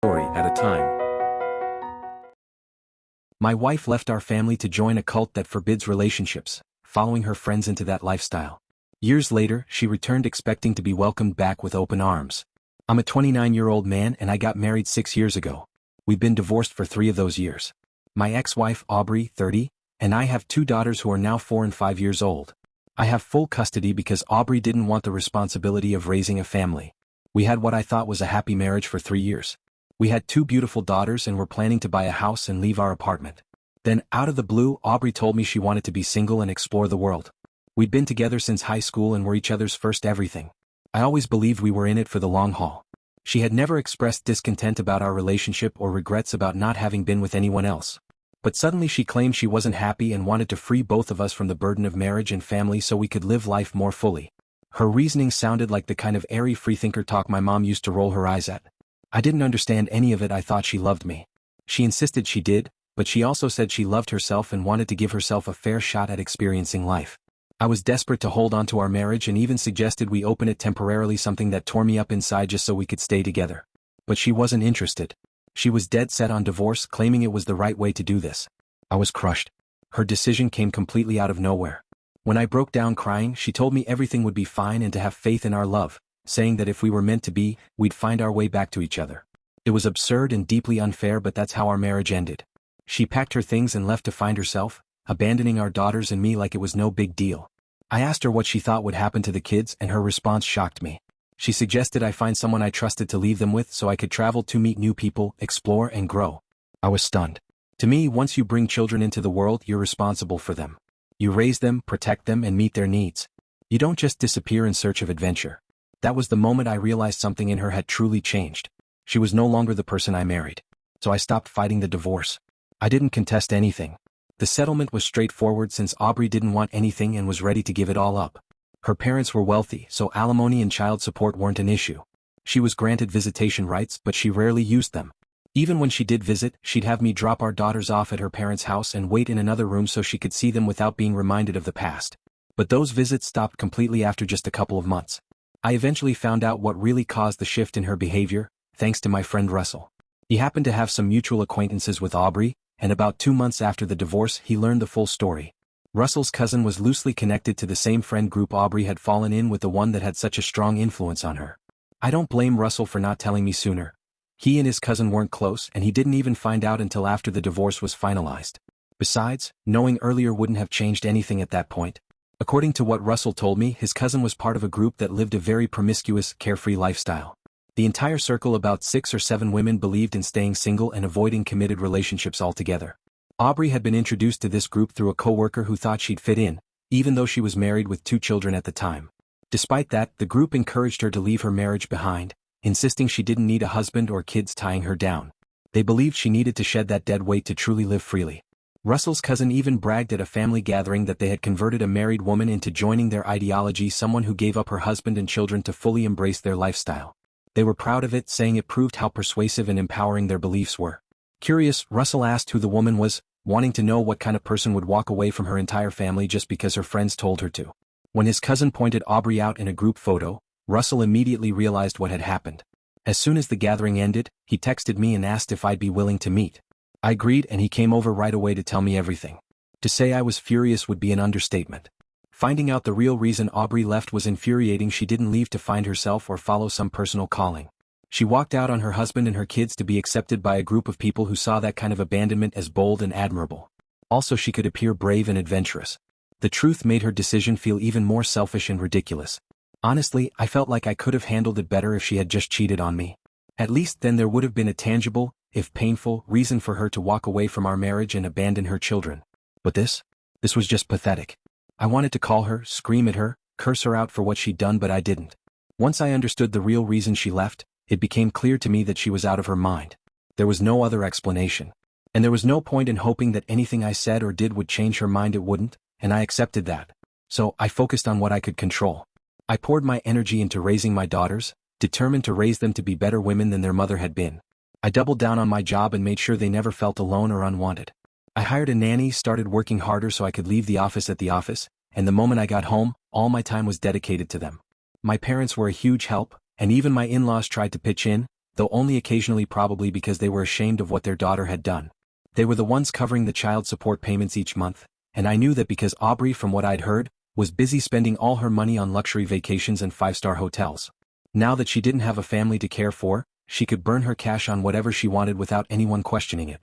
story at a time. My wife left our family to join a cult that forbids relationships, following her friends into that lifestyle. Years later, she returned expecting to be welcomed back with open arms. I'm a 29-year-old man and I got married 6 years ago. We've been divorced for 3 of those years. My ex-wife, Aubrey, 30, and I have 2 daughters who are now 4 and 5 years old. I have full custody because Aubrey didn't want the responsibility of raising a family. We had what I thought was a happy marriage for 3 years. We had 2 beautiful daughters and were planning to buy a house and leave our apartment. Then, out of the blue, Aubrey told me she wanted to be single and explore the world. We'd been together since high school and were each other's first everything. I always believed we were in it for the long haul. She had never expressed discontent about our relationship or regrets about not having been with anyone else. But suddenly she claimed she wasn't happy and wanted to free both of us from the burden of marriage and family so we could live life more fully. Her reasoning sounded like the kind of airy freethinker talk my mom used to roll her eyes at. I didn't understand any of it. I thought she loved me. She insisted she did, but she also said she loved herself and wanted to give herself a fair shot at experiencing life. I was desperate to hold on to our marriage and even suggested we open it temporarily, something that tore me up inside just so we could stay together. But she wasn't interested. She was dead set on divorce, claiming it was the right way to do this. I was crushed. Her decision came completely out of nowhere. When I broke down crying, she told me everything would be fine and to have faith in our love, saying that if we were meant to be, we'd find our way back to each other. It was absurd and deeply unfair, but that's how our marriage ended. She packed her things and left to find herself, abandoning our daughters and me like it was no big deal. I asked her what she thought would happen to the kids and her response shocked me. She suggested I find someone I trusted to leave them with so I could travel to meet new people, explore and grow. I was stunned. To me, once you bring children into the world, you're responsible for them. You raise them, protect them and meet their needs. You don't just disappear in search of adventure. That was the moment I realized something in her had truly changed. She was no longer the person I married. So I stopped fighting the divorce. I didn't contest anything. The settlement was straightforward since Aubrey didn't want anything and was ready to give it all up. Her parents were wealthy, so alimony and child support weren't an issue. She was granted visitation rights, but she rarely used them. Even when she did visit, she'd have me drop our daughters off at her parents' house and wait in another room so she could see them without being reminded of the past. But those visits stopped completely after just a couple of months. I eventually found out what really caused the shift in her behavior, thanks to my friend Russell. He happened to have some mutual acquaintances with Aubrey, and about 2 months after the divorce he learned the full story. Russell's cousin was loosely connected to the same friend group Aubrey had fallen in with, the one that had such a strong influence on her. I don't blame Russell for not telling me sooner. He and his cousin weren't close and he didn't even find out until after the divorce was finalized. Besides, knowing earlier wouldn't have changed anything at that point. According to what Russell told me, his cousin was part of a group that lived a very promiscuous, carefree lifestyle. The entire circle, about 6 or 7 women, believed in staying single and avoiding committed relationships altogether. Aubrey had been introduced to this group through a coworker who thought she'd fit in, even though she was married with 2 children at the time. Despite that, the group encouraged her to leave her marriage behind, insisting she didn't need a husband or kids tying her down. They believed she needed to shed that dead weight to truly live freely. Russell's cousin even bragged at a family gathering that they had converted a married woman into joining their ideology, someone who gave up her husband and children to fully embrace their lifestyle. They were proud of it, saying it proved how persuasive and empowering their beliefs were. Curious, Russell asked who the woman was, wanting to know what kind of person would walk away from her entire family just because her friends told her to. When his cousin pointed Aubrey out in a group photo, Russell immediately realized what had happened. As soon as the gathering ended, he texted me and asked if I'd be willing to meet. I agreed and he came over right away to tell me everything. To say I was furious would be an understatement. Finding out the real reason Aubrey left was infuriating. She didn't leave to find herself or follow some personal calling. She walked out on her husband and her kids to be accepted by a group of people who saw that kind of abandonment as bold and admirable. Also, she could appear brave and adventurous. The truth made her decision feel even more selfish and ridiculous. Honestly, I felt like I could have handled it better if she had just cheated on me. At least then there would have been a tangible, if painful, reason for her to walk away from our marriage and abandon her children. But this was just pathetic. I wanted to call her, scream at her, curse her out for what she'd done, but I didn't. Once I understood the real reason she left, it became clear to me that she was out of her mind. There was no other explanation. And there was no point in hoping that anything I said or did would change her mind. It wouldn't, and I accepted that. So I focused on what I could control. I poured my energy into raising my daughters, determined to raise them to be better women than their mother had been. I doubled down on my job and made sure they never felt alone or unwanted. I hired a nanny, started working harder so I could leave the office at the office, and the moment I got home, all my time was dedicated to them. My parents were a huge help, and even my in-laws tried to pitch in, though only occasionally, probably because they were ashamed of what their daughter had done. They were the ones covering the child support payments each month, and I knew that because Aubrey, from what I'd heard, was busy spending all her money on luxury vacations and five-star hotels. Now that she didn't have a family to care for, she could burn her cash on whatever she wanted without anyone questioning it.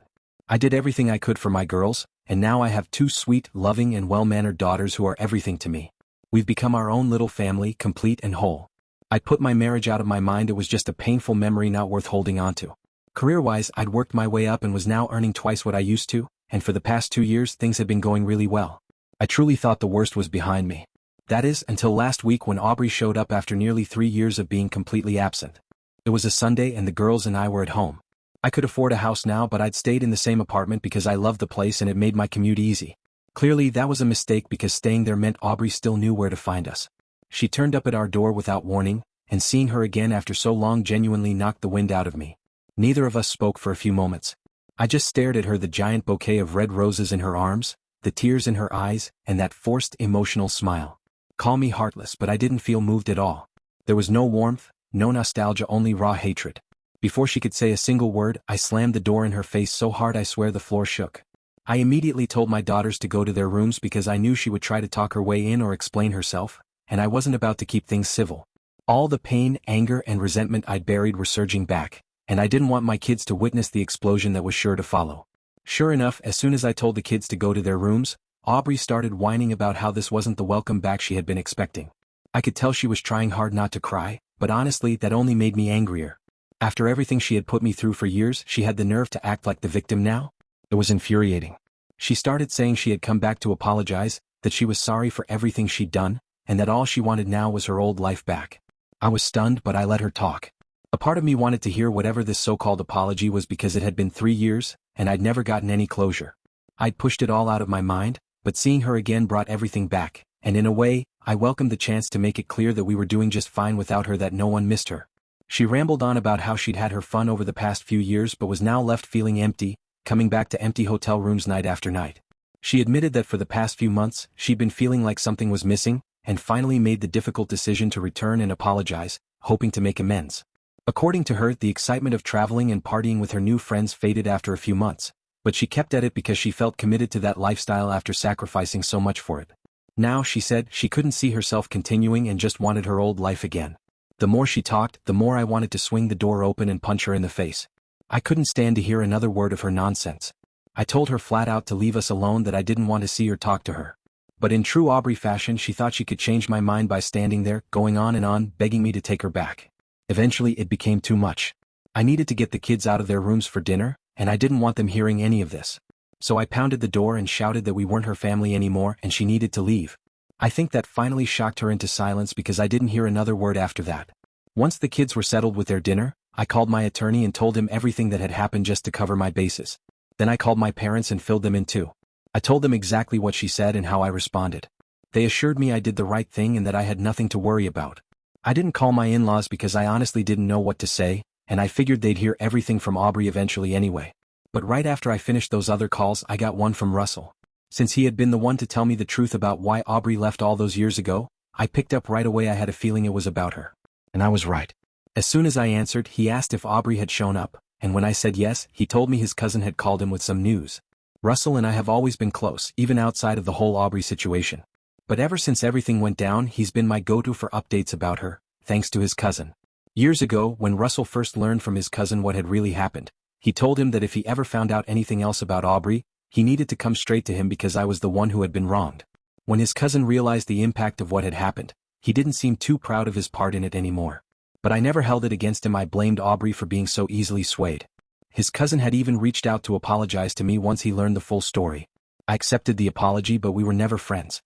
I did everything I could for my girls, and now I have two sweet, loving and well-mannered daughters who are everything to me. We've become our own little family, complete and whole. I put my marriage out of my mind. It was just a painful memory not worth holding onto. Career-wise, I'd worked my way up and was now earning twice what I used to, and for the past 2 years things had been going really well. I truly thought the worst was behind me. That is, until last week when Aubrey showed up after nearly 3 years of being completely absent. It was a Sunday and the girls and I were at home. I could afford a house now, but I'd stayed in the same apartment because I loved the place and it made my commute easy. Clearly that was a mistake because staying there meant Aubrey still knew where to find us. She turned up at our door without warning, and seeing her again after so long genuinely knocked the wind out of me. Neither of us spoke for a few moments. I just stared at her, the giant bouquet of red roses in her arms, the tears in her eyes, and that forced emotional smile. Call me heartless, but I didn't feel moved at all. There was no warmth, no nostalgia, only raw hatred. Before she could say a single word, I slammed the door in her face so hard I swear the floor shook. I immediately told my daughters to go to their rooms because I knew she would try to talk her way in or explain herself, and I wasn't about to keep things civil. All the pain, anger, and resentment I'd buried were surging back, and I didn't want my kids to witness the explosion that was sure to follow. Sure enough, as soon as I told the kids to go to their rooms, Aubrey started whining about how this wasn't the welcome back she had been expecting. I could tell she was trying hard not to cry, but honestly that only made me angrier. After everything she had put me through for years, she had the nerve to act like the victim now? It was infuriating. She started saying she had come back to apologize, that she was sorry for everything she'd done, and that all she wanted now was her old life back. I was stunned, but I let her talk. A part of me wanted to hear whatever this so-called apology was because it had been 3 years, and I'd never gotten any closure. I'd pushed it all out of my mind, but seeing her again brought everything back, and in a way, I welcomed the chance to make it clear that we were doing just fine without her, that no one missed her. She rambled on about how she'd had her fun over the past few years but was now left feeling empty, coming back to empty hotel rooms night after night. She admitted that for the past few months, she'd been feeling like something was missing, and finally made the difficult decision to return and apologize, hoping to make amends. According to her, the excitement of traveling and partying with her new friends faded after a few months, but she kept at it because she felt committed to that lifestyle after sacrificing so much for it. Now, she said, she couldn't see herself continuing and just wanted her old life again. The more she talked, the more I wanted to swing the door open and punch her in the face. I couldn't stand to hear another word of her nonsense. I told her flat out to leave us alone, that I didn't want to see or talk to her. But in true Aubrey fashion, she thought she could change my mind by standing there, going on and on, begging me to take her back. Eventually it became too much. I needed to get the kids out of their rooms for dinner, and I didn't want them hearing any of this. So I pounded the door and shouted that we weren't her family anymore and she needed to leave. I think that finally shocked her into silence because I didn't hear another word after that. Once the kids were settled with their dinner, I called my attorney and told him everything that had happened just to cover my bases. Then I called my parents and filled them in too. I told them exactly what she said and how I responded. They assured me I did the right thing and that I had nothing to worry about. I didn't call my in-laws because I honestly didn't know what to say, and I figured they'd hear everything from Aubrey eventually anyway. But right after I finished those other calls, I got one from Russell. Since he had been the one to tell me the truth about why Aubrey left all those years ago, I picked up right away. I had a feeling it was about her. And I was right. As soon as I answered, he asked if Aubrey had shown up, and when I said yes, he told me his cousin had called him with some news. Russell and I have always been close, even outside of the whole Aubrey situation. But ever since everything went down, he's been my go-to for updates about her, thanks to his cousin. Years ago, when Russell first learned from his cousin what had really happened, he told him that if he ever found out anything else about Aubrey, he needed to come straight to him because I was the one who had been wronged. When his cousin realized the impact of what had happened, he didn't seem too proud of his part in it anymore. But I never held it against him. I blamed Aubrey for being so easily swayed. His cousin had even reached out to apologize to me once he learned the full story. I accepted the apology, but we were never friends.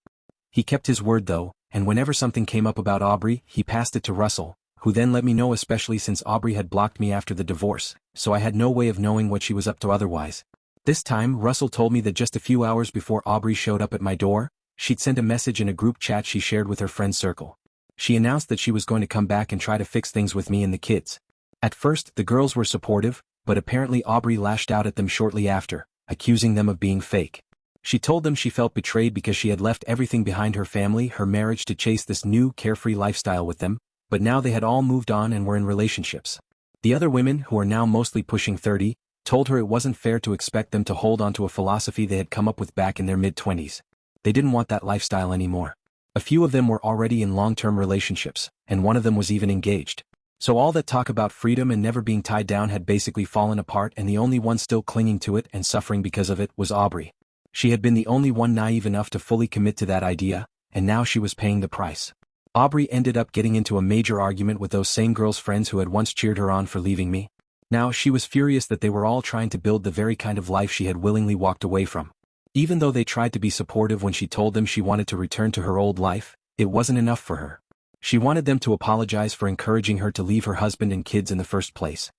He kept his word though, and whenever something came up about Aubrey, he passed it to Russell, who then let me know, especially since Aubrey had blocked me after the divorce, so I had no way of knowing what she was up to otherwise. This time, Russell told me that just a few hours before Aubrey showed up at my door, she'd sent a message in a group chat she shared with her friend circle. She announced that she was going to come back and try to fix things with me and the kids. At first, the girls were supportive, but apparently Aubrey lashed out at them shortly after, accusing them of being fake. She told them she felt betrayed because she had left everything behind, her family, her marriage, to chase this new, carefree lifestyle with them, but now they had all moved on and were in relationships. The other women, who are now mostly pushing 30, told her it wasn't fair to expect them to hold on to a philosophy they had come up with back in their mid-20s. They didn't want that lifestyle anymore. A few of them were already in long-term relationships, and one of them was even engaged. So all that talk about freedom and never being tied down had basically fallen apart, and the only one still clinging to it and suffering because of it was Aubrey. She had been the only one naive enough to fully commit to that idea, and now she was paying the price. Aubrey ended up getting into a major argument with those same girls' friends who had once cheered her on for leaving me. Now she was furious that they were all trying to build the very kind of life she had willingly walked away from. Even though they tried to be supportive when she told them she wanted to return to her old life, it wasn't enough for her. She wanted them to apologize for encouraging her to leave her husband and kids in the first place.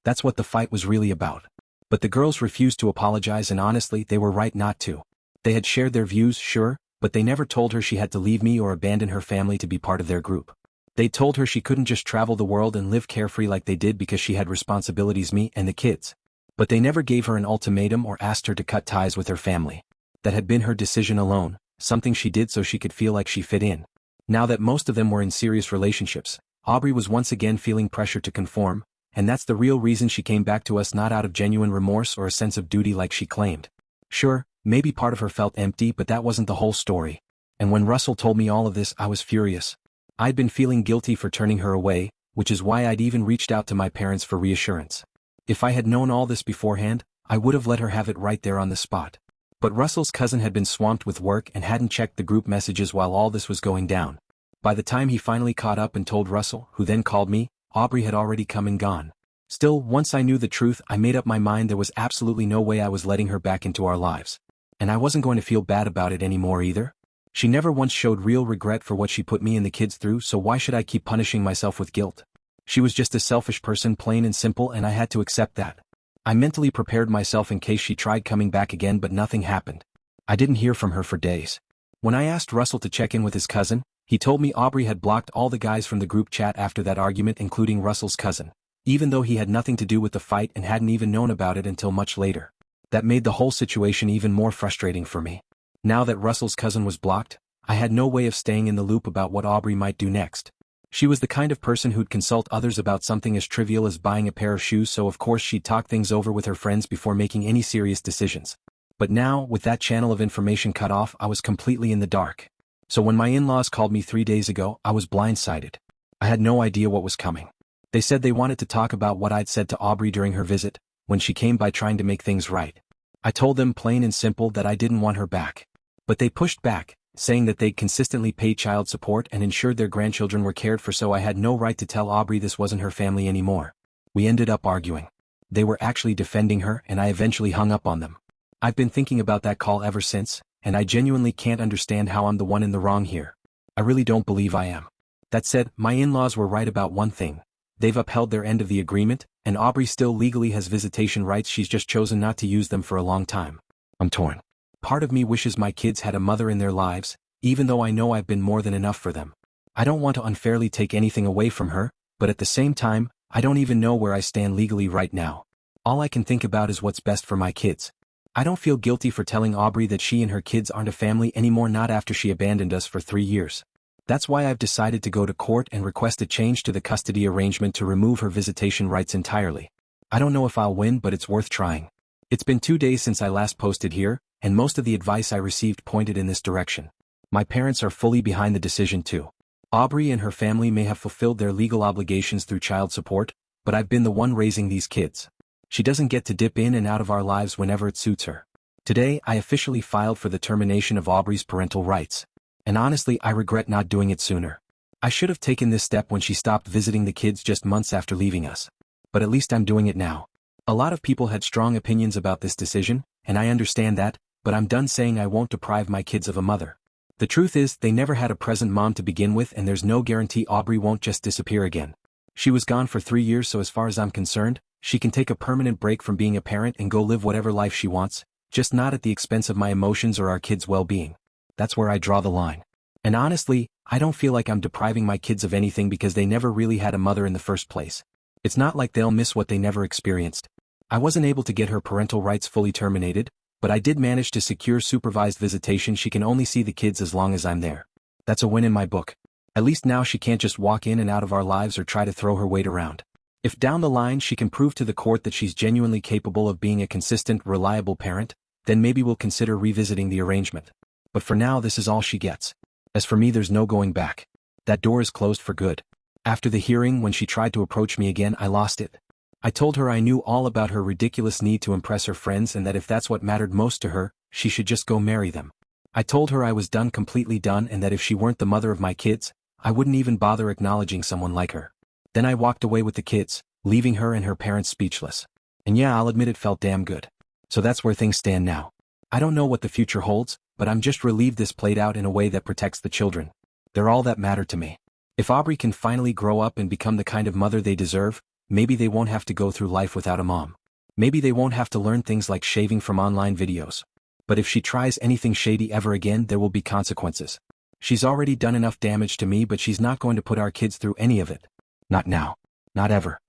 That's what the fight was really about. But the girls refused to apologize, and honestly, they were right not to. They had shared their views, sure, but they never told her she had to leave me or abandon her family to be part of their group. They told her she couldn't just travel the world and live carefree like they did because she had responsibilities, me and the kids. But they never gave her an ultimatum or asked her to cut ties with her family. That had been her decision alone, something she did so she could feel like she fit in. Now that most of them were in serious relationships, Aubrey was once again feeling pressure to conform, and that's the real reason she came back to us, not out of genuine remorse or a sense of duty like she claimed. Sure, maybe part of her felt empty, but that wasn't the whole story. And when Russell told me all of this, I was furious. I'd been feeling guilty for turning her away, which is why I'd even reached out to my parents for reassurance. If I had known all this beforehand, I would have let her have it right there on the spot. But Russell's cousin had been swamped with work and hadn't checked the group messages while all this was going down. By the time he finally caught up and told Russell, who then called me, Aubrey had already come and gone. Still, once I knew the truth, I made up my mind there was absolutely no way I was letting her back into our lives. And I wasn't going to feel bad about it anymore either. She never once showed real regret for what she put me and the kids through, so why should I keep punishing myself with guilt? She was just a selfish person, plain and simple, and I had to accept that. I mentally prepared myself in case she tried coming back again, but nothing happened. I didn't hear from her for days. When I asked Russell to check in with his cousin, he told me Aubrey had blocked all the guys from the group chat after that argument, including Russell's cousin, even though he had nothing to do with the fight and hadn't even known about it until much later. That made the whole situation even more frustrating for me. Now that Russell's cousin was blocked, I had no way of staying in the loop about what Aubrey might do next. She was the kind of person who'd consult others about something as trivial as buying a pair of shoes, so of course she'd talk things over with her friends before making any serious decisions. But now, with that channel of information cut off, I was completely in the dark. So when my in-laws called me 3 days ago, I was blindsided. I had no idea what was coming. They said they wanted to talk about what I'd said to Aubrey during her visit, when she came by trying to make things right. I told them plain and simple that I didn't want her back. But they pushed back, saying that they'd consistently paid child support and ensured their grandchildren were cared for, so I had no right to tell Aubrey this wasn't her family anymore. We ended up arguing. They were actually defending her, and I eventually hung up on them. I've been thinking about that call ever since, and I genuinely can't understand how I'm the one in the wrong here. I really don't believe I am. That said, my in-laws were right about one thing. They've upheld their end of the agreement, and Aubrey still legally has visitation rights. She's just chosen not to use them for a long time. I'm torn. Part of me wishes my kids had a mother in their lives, even though I know I've been more than enough for them. I don't want to unfairly take anything away from her, but at the same time, I don't even know where I stand legally right now. All I can think about is what's best for my kids. I don't feel guilty for telling Aubrey that she and her kids aren't a family anymore, not after she abandoned us for 3 years. That's why I've decided to go to court and request a change to the custody arrangement to remove her visitation rights entirely. I don't know if I'll win, but it's worth trying. It's been 2 days since I last posted here, and most of the advice I received pointed in this direction. My parents are fully behind the decision too. Aubrey and her family may have fulfilled their legal obligations through child support, but I've been the one raising these kids. She doesn't get to dip in and out of our lives whenever it suits her. Today, I officially filed for the termination of Aubrey's parental rights. And honestly, I regret not doing it sooner. I should have taken this step when she stopped visiting the kids just months after leaving us. But at least I'm doing it now. A lot of people had strong opinions about this decision, and I understand that, but I'm done saying I won't deprive my kids of a mother. The truth is, they never had a present mom to begin with, and there's no guarantee Aubrey won't just disappear again. She was gone for 3 years, so as far as I'm concerned, she can take a permanent break from being a parent and go live whatever life she wants, just not at the expense of my emotions or our kids' well-being. That's where I draw the line. And honestly, I don't feel like I'm depriving my kids of anything because they never really had a mother in the first place. It's not like they'll miss what they never experienced. I wasn't able to get her parental rights fully terminated, but I did manage to secure supervised visitation. She can only see the kids as long as I'm there. That's a win in my book. At least now she can't just walk in and out of our lives or try to throw her weight around. If down the line she can prove to the court that she's genuinely capable of being a consistent, reliable parent, then maybe we'll consider revisiting the arrangement. But for now this is all she gets. As for me, there's no going back. That door is closed for good. After the hearing, when she tried to approach me again, I lost it. I told her I knew all about her ridiculous need to impress her friends and that if that's what mattered most to her, she should just go marry them. I told her I was done, completely done, and that if she weren't the mother of my kids, I wouldn't even bother acknowledging someone like her. Then I walked away with the kids, leaving her and her parents speechless. And yeah, I'll admit it felt damn good. So that's where things stand now. I don't know what the future holds, but I'm just relieved this played out in a way that protects the children. They're all that matter to me. If Aubrey can finally grow up and become the kind of mother they deserve, maybe they won't have to go through life without a mom. Maybe they won't have to learn things like shaving from online videos. But if she tries anything shady ever again, there will be consequences. She's already done enough damage to me, but she's not going to put our kids through any of it. Not now. Not ever.